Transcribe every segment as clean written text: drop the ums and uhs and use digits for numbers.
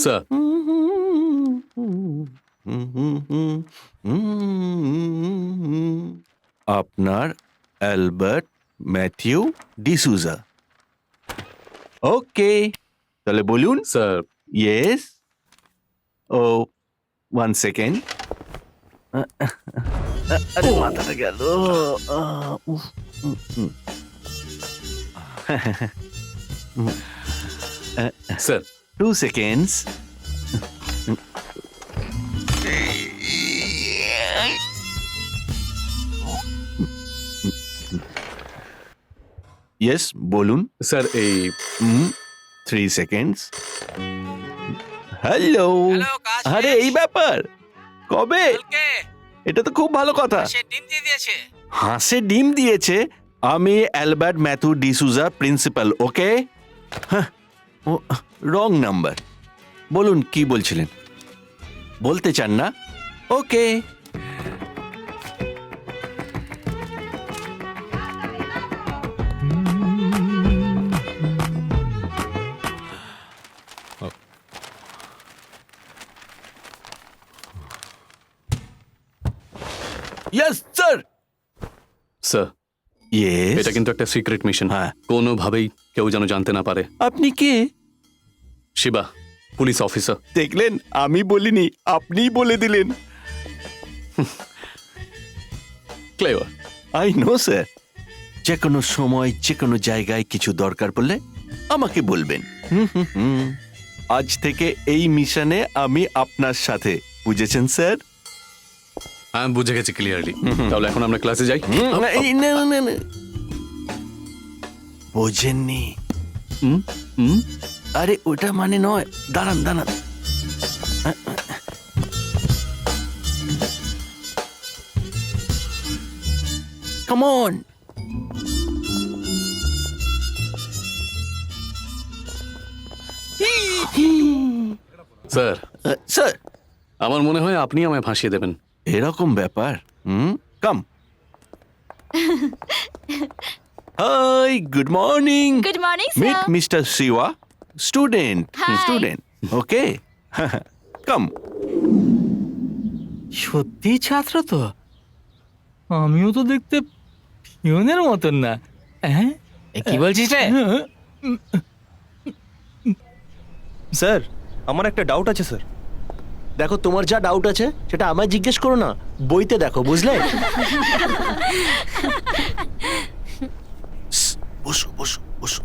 Sir আপনার Albert Matthew D'Souza. Okay, তাহলে বলুন। Sir yes. ও 1 সেকেন্ড। আরে মাথাটা গেল। Sir 2 seconds. ইয়েস, বলুন। স্যার এই 3 সেকেন্ডস। হ্যালো। আরে এই ব্যাপার, কবে? এটা তো খুব ভালো কথা। হাঁসে ডিম দিয়েছে। আমি Albert Mathew D'Souza, principal. Okay, oh wrong number. বলুন কি বলছিলেন, বলতে চান না? Okay. Yes sir. Sir yes. এটা কিন্তু একটা সিক্রেট মিশন। হ্যাঁ। কোনোভাবেই কেউ যেন জানতে না পারে। আপনি কে? Shiba, police officer. দেখলেন, আমি বলিনি, আপনিই বলে দিলেন। ক্লেভার। I know sir. যে কোনো সময় যে কোনো জায়গায় কিছু দরকার পড়লে আমাকে বলবেন। আজ থেকে এই মিশনে আমি আপনার সাথে, বুঝেছেন স্যার? হ্যাঁ, বুঝে গেছি ক্লিয়ারলি। তাহলে এখন আমরা ক্লাসে যাই। এই, না, না, না, না। বোঝেননি? হুম, হুম। আরে ওটা মানে নয়, দাঁড়ান দাঁড়ান। Come on. স্যার স্যার, আমার মনে হয় আপনি আমায় ফাঁসিয়ে দেবেন। এরকম ব্যাপার। Come. Hi, good morning. Good morning, meet sir. Mister Shiva, student. Hi. Student, okay. Come. সত্যি ছাত্র তো? আমিও তো দেখতে পিয়নের মতন না। হ্যাঁ, কি বলছিস রে? স্যার, আমার একটা ডাউট আছে স্যার। দেখো, তোমার যা ডাউট আছে সেটা আমায় জিজ্ঞেস করো না, বইতে দেখো, বুঝলে? বসো বসো বসো।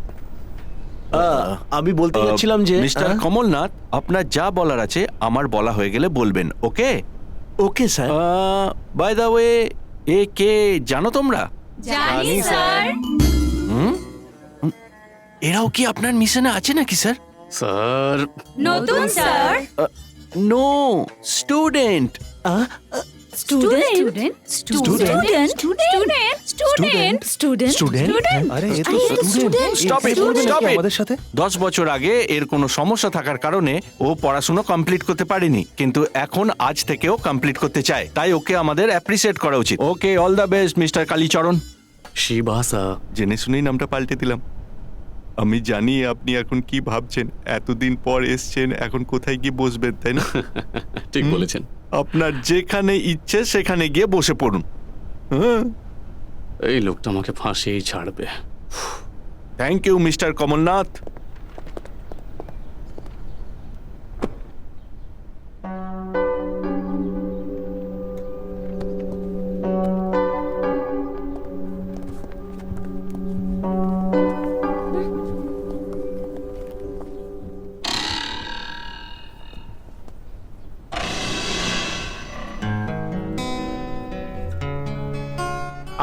আমি বলতে যাচ্ছিলাম যে মিস্টার কমলনাথ, আপনার যা বলার আছে আমার বলা হয়ে গেলে বলবেন, okay? Okay sir. By the way, এ কে জানো তোমরা? জানি স্যার। এরাও কি আপনার মিশনে আছে নাকি স্যার? স্যার নতুন sir. No, student. Student student student student আরে এ তো student. Stop it, stop it. আমাদের সাথে 10 বছর আগে এর কোনো সমস্যা থাকার কারণে ও পড়াশোনা কমপ্লিট করতে পারেনি, কিন্তু এখন আজ থেকেও কমপ্লিট করতে চায়, তাই ওকে আমাদের অ্যাপ্রিসিয়েট করা উচিত। Okay, all the best mister Kalicharan. Shiva sir. জেনে শুনেই নামটা পাল্টে দিলাম। আমি জানি আপনি এখন কি ভাবছেন, এতদিন পর এসছেন, এখন কোথায় গিয়ে বসবেন, তাই না? ঠিক বলেছেন। আপনার যেখানে ইচ্ছে সেখানে গিয়ে বসে পড়ুন। হ্যাঁ, এই লোকটা আমাকে ফাঁসিয়েই ছাড়বে। Thank you mister Kamalnath.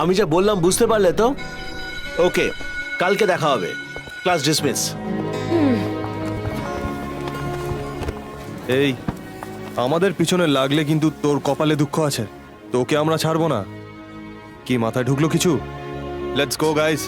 আমি যা বললাম বুঝতে পারলে তো? ওকে, কালকে দেখা হবে। Class dismiss. এই আমাদের পিছনে লাগলে কিন্তু তোর কপালে দুঃখ আছে, তোকে আমরা ছাড়বো না। কি মাথায় ঢুকলো কিছু? Let's go guys.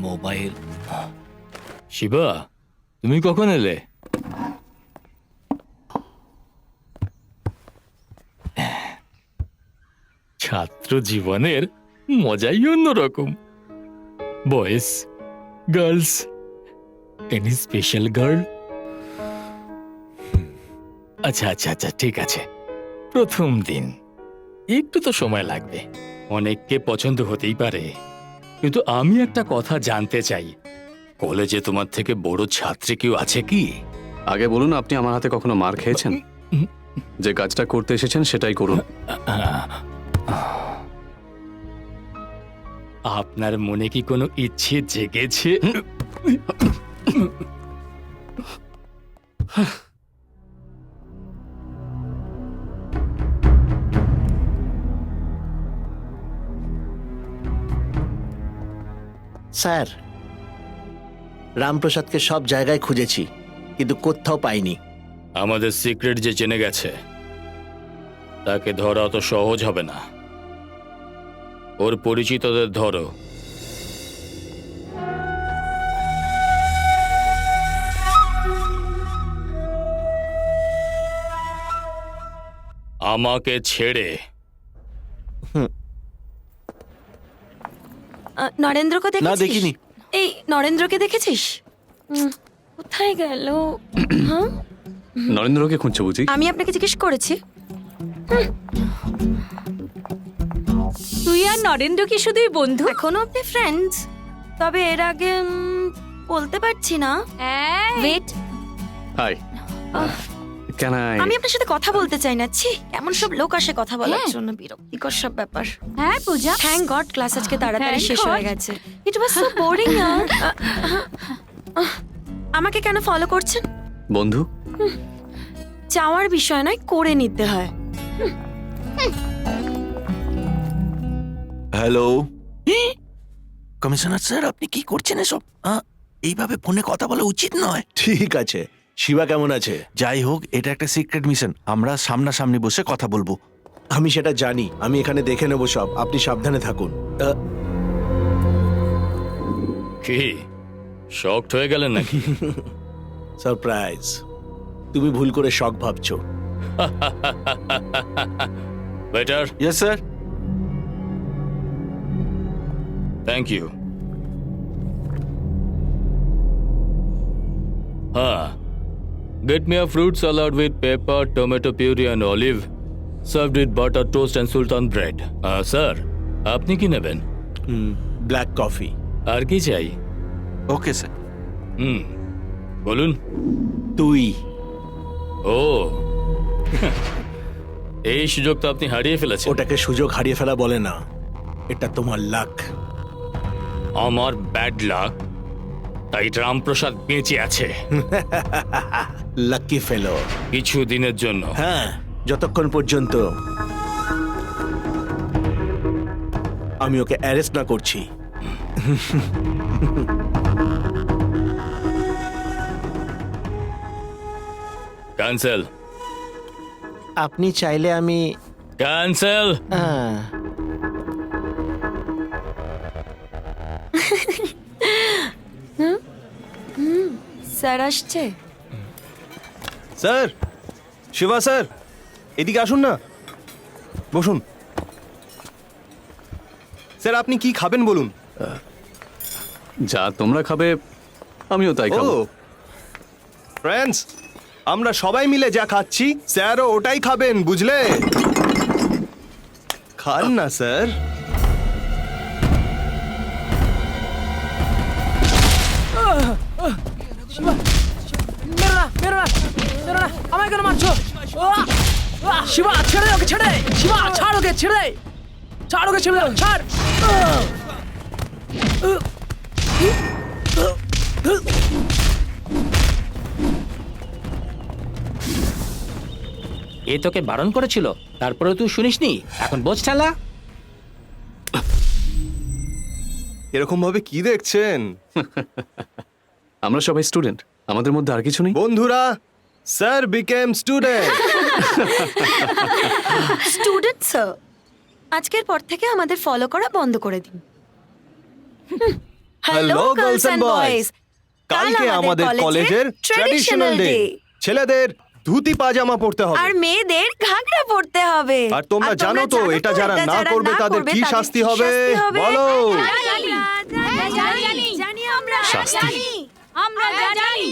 Mobile. Shiva, তুমি কখন এলে? ছাত্র জীবনের মজাই অন্যরকম। Boys, girls, any special girl? আচ্ছা আচ্ছা আচ্ছা, ঠিক আছে। প্রথম দিন একটু তো সময় লাগবে, অনেককে পছন্দ হতেই পারে, কিন্তু আমি একটা কথা জানতে চাই, কলেজে তোমার থেকে বড় ছাত্রী কেউ আছে কি? আগে বলুন, আপনি আমার হাতে কখনো মার খেয়েছেন? যে কাজটা করতে এসেছেন সেটাই করুন। আপনার মনে কি কোনো ইচ্ছে জেগেছে? স্যার, রামপ্রসাদকে সব জায়গায় খুঁজেছি, কিন্তু কোথাও পাইনি। আমাদের সিক্রেট যে জেনে গেছে তাকে ধরা অত সহজ হবে না। ওর পরিচিতদের ধরো। আমাকে ছেড়ে। নরেন্দ্রকে দেখেছিস? না, দেখিনি। এই নরেন্দ্রকে দেখেছিস? কোথায় গেল? হ্যাঁ, নরেন্দ্রকে খুঁজছে বুঝি? আমি আপনাকে জিজ্ঞেস করেছি। তুই আর নরেন্দ্র কি শুধুই বন্ধু? এখনো আপনি ফ্রেন্ডস, তবে এর আগে বলতে পারছি না। Wait, hi, can I? আমি আপনার সাথে কথা বলতে চাই না। ছি, কেমন সব লোক আসে কথা বলার জন্য, বিরক্তিকর সব ব্যাপার। হ্যাঁ পূজা, থ্যাংক গড ক্লাস আজকে তাড়াতাড়ি শেষ হয়ে গেছে। ইট ওয়াজ সো বোরিং। আমাকে কেন ফলো করছেন? বন্ধু? চাওয়ার বিষয় নয়, করে নিতে হয়। হ্যালো কমিশনার স্যার, আপনি কি করছেন এসব? এইভাবে ফোনে কথা বলা উচিত নয়। ঠিক আছে, শিবা কেমন আছে? যাই হোক, এটা একটা সিক্রেট মিশন, আমরা সামনাসামনি বসে কথা বলবো। আমি সেটা জানি, আমি এখানে দেখে নেবো সব, আপনি সাবধানে থাকুন। কি শকড হয়ে গেলেন নাকি? সারপ্রাইজ, তুমি ভুল করে শখ ভাবছো। Better, yes sir. Thank you. হ্যাঁ, get me a fruit salad with pepper, tomato puree and olive, served with butter toast and sultan bread. Sir, আপনি কি নেবেন? Black coffee. আর কি চাই? Okay sir. বলুন। তুই ও, এই সুযোগ তো আপনি হারিয়ে ফেলেছেন। ওটাকে সুযোগ হারিয়ে ফেলা বলে না, এটা তোমার লাক। আমার ব্যাড লাক, তাই রামপ্রসাদ বেঁচে আছে লাকি ফেলো। কিছু দিনের জন্য। হ্যাঁ, যতক্ষণ পর্যন্ত আমি ওকে অ্যারেস্ট না করছি। ক্যান্সেল। আপনি চাইলে আমি ক্যান্সেল। স্যার আসছে। স্যার, শিবা স্যার, এদিকে আসুন না, বসুন। স্যার, আপনি কি খাবেন বলুন? যা তোমরা খাবে আমিও তাই ও খাবো। ফ্রেন্ডস, আমরা সবাই মিলে যা খাচ্ছি স্যারও ওটাই খাবেন, বুঝলে? খান না স্যার। আমায় কেন মারছো? শিবা, ছেড়ে ওকে, ছেড়ে। শিবা, ছাড় ওকে, ছেড়ে। ছাড় ওকে, ছেড়ে দাও, ছাড়। এ তোকে বারণ করেছিল, তারপরে তুই শুনিসনি? এখন বোঝ ঠেলা। এরকম ভাবে কি দেখছেন? আমরা সবাই স্টুডেন্ট, আমাদের মধ্যে আর কিছু নেই। বন্ধুরা, sir became student. Student sir, আজকের পর থেকে আমাদের ফলো করা বন্ধ করে দিন। হ্যালো গার্লস এন্ড বয়েজ, কালকে আমাদের কলেজের ট্র্যাডিশনাল ডে। ছেলেদের ধুতি পাজামা পরতে হবে আর মেয়েদের ঘাগরা পড়তে হবে। আর তোমরা জানো তো এটা যারা না করবে তাদের কি শাস্তি হবে বলো? জানি আমরা শাস্তি? আমরা জানি।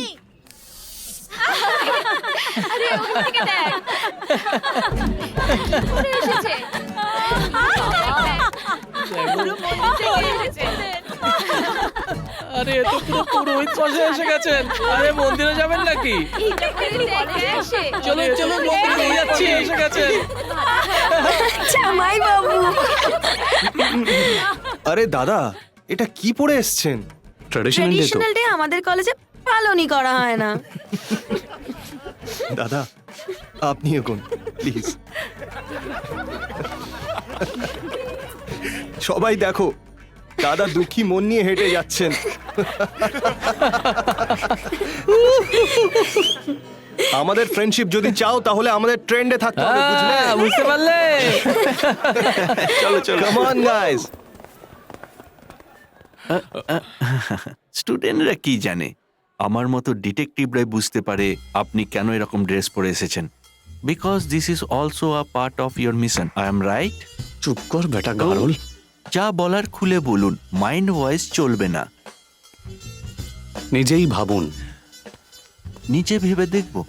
আরে এ তো পুরো পুরোহিত মশাই এসে গেছেন। আরে মন্দিরে যাবেন নাকি? চলুন চলুন, মন্দিরে নিয়ে যাচ্ছি, এসে গেছেন। জামাই বাবু, আরে দাদা, এটা কি পরে এসছেন? ট্র্যাডিশনাল ডে তো। ট্র্যাডিশনাল ডে আমাদের কলেজে পালনই করা হয় না। দাদা আপনি এগোন প্লিজ। সবাই দেখো, দাদা দুঃখী মন নিয়ে হেঁটে যাচ্ছেন। আমাদের ফ্রেন্ডশিপ যদি চাও তাহলে আমাদের ট্রেন্ডে থাকতে হবে, বুঝলে? বুঝতে পারলে? চলো চলো, কাম অন গাইস। স্টুডেন্টরা কি জানে, আমার মতো ডিটেকটিভরাই বুঝতে পারে আপনি কেন এরকম ড্রেস পরে এসেছেন। Because this is also a part of your mission. I am right? চুপ কর বেটা গারল। যা বলার খুলে বলুন, মাইন্ড ভয়েস চলবে না। নিজেই ভাবুন। নিচে ভেবে দেখবো।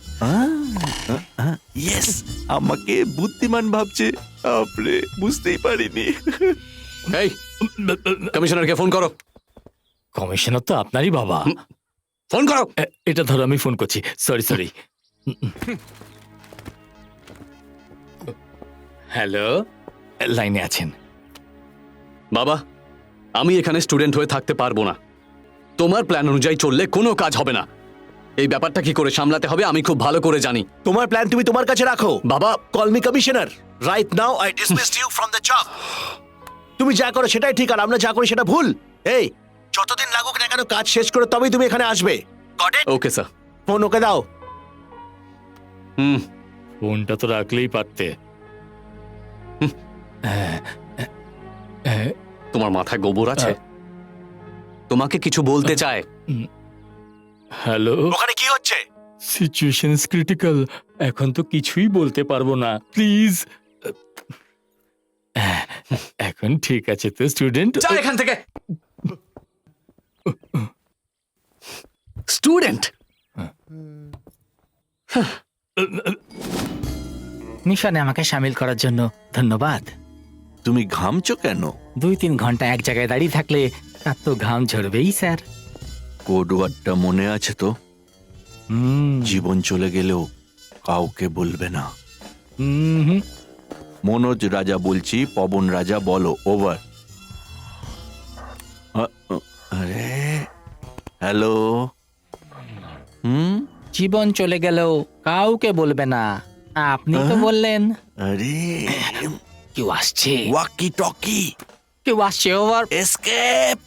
ইয়েস, আমাকে বুদ্ধিমান ভাবছে। আপনি বুঝতেই পারিনি। এই কমিশনারকে ফোন করো। কমিশনার তো আপনারই বাবা। ফোন করো। এটা ধরো, আমি ফোন করছি। Sorry sorry. হ্যালো, লাইনে আছেন? বাবা, আমি এখানে স্টুডেন্ট হয়ে থাকতে পারবো না। তোমার প্ল্যান অনুযায়ী চললে কোনো কাজ হবে না। এই ব্যাপারটা কি করে সামলাতে হবে আমি খুব ভালো করে জানি। তোমার প্ল্যান তুমি তোমার কাছে রাখো। বাবা, call me commissioner. Right now I dismissed you from the job. তুমি যা করো সেটাই ঠিক, আর আমরা যা করি সেটা ভুল। এই, যতদিন লাগুক না কেন কাজ শেষ করে তবেই তুমি এখানে আসবে। Got it? Okay sir. Phone ওকে দাও। ফোনটা তো রাখলেই পারতে। তোমার মাথায় গোবর আছে? তোমাকে কিছু বলতে চায়। হ্যালো, ওখানে কি হচ্ছে? Situation is critical. এখন তো কিছুই বলতে পারবো না, প্লিজ। এখন ঠিক আছে তো স্টুডেন্ট? যা এখান থেকে। স্টুডেন্ট। মিশনে আমাকে সামিল করার জন্য ধন্যবাদ। তুমি ঘামছো কেন? 2-3 ঘন্টা এক জায়গায় দাঁড়িয়ে থাকলে তার তো ঘাম ঝরবেই স্যার। কোড ওয়ার্ডটা মনে আছে তো? জীবন চলে গেলেও কাউকে বলবে না। মনোজ রাজা বলছি, পবন রাজা বলো। ওভার। আরে হ্যালো। জীবন চলে গেলেও কাউকে বলবে না, আপনি তো বললেন। আরে কেউ আসছে, ওয়াকি টকি, কেউ আসছে। ওভার। এসকেপ।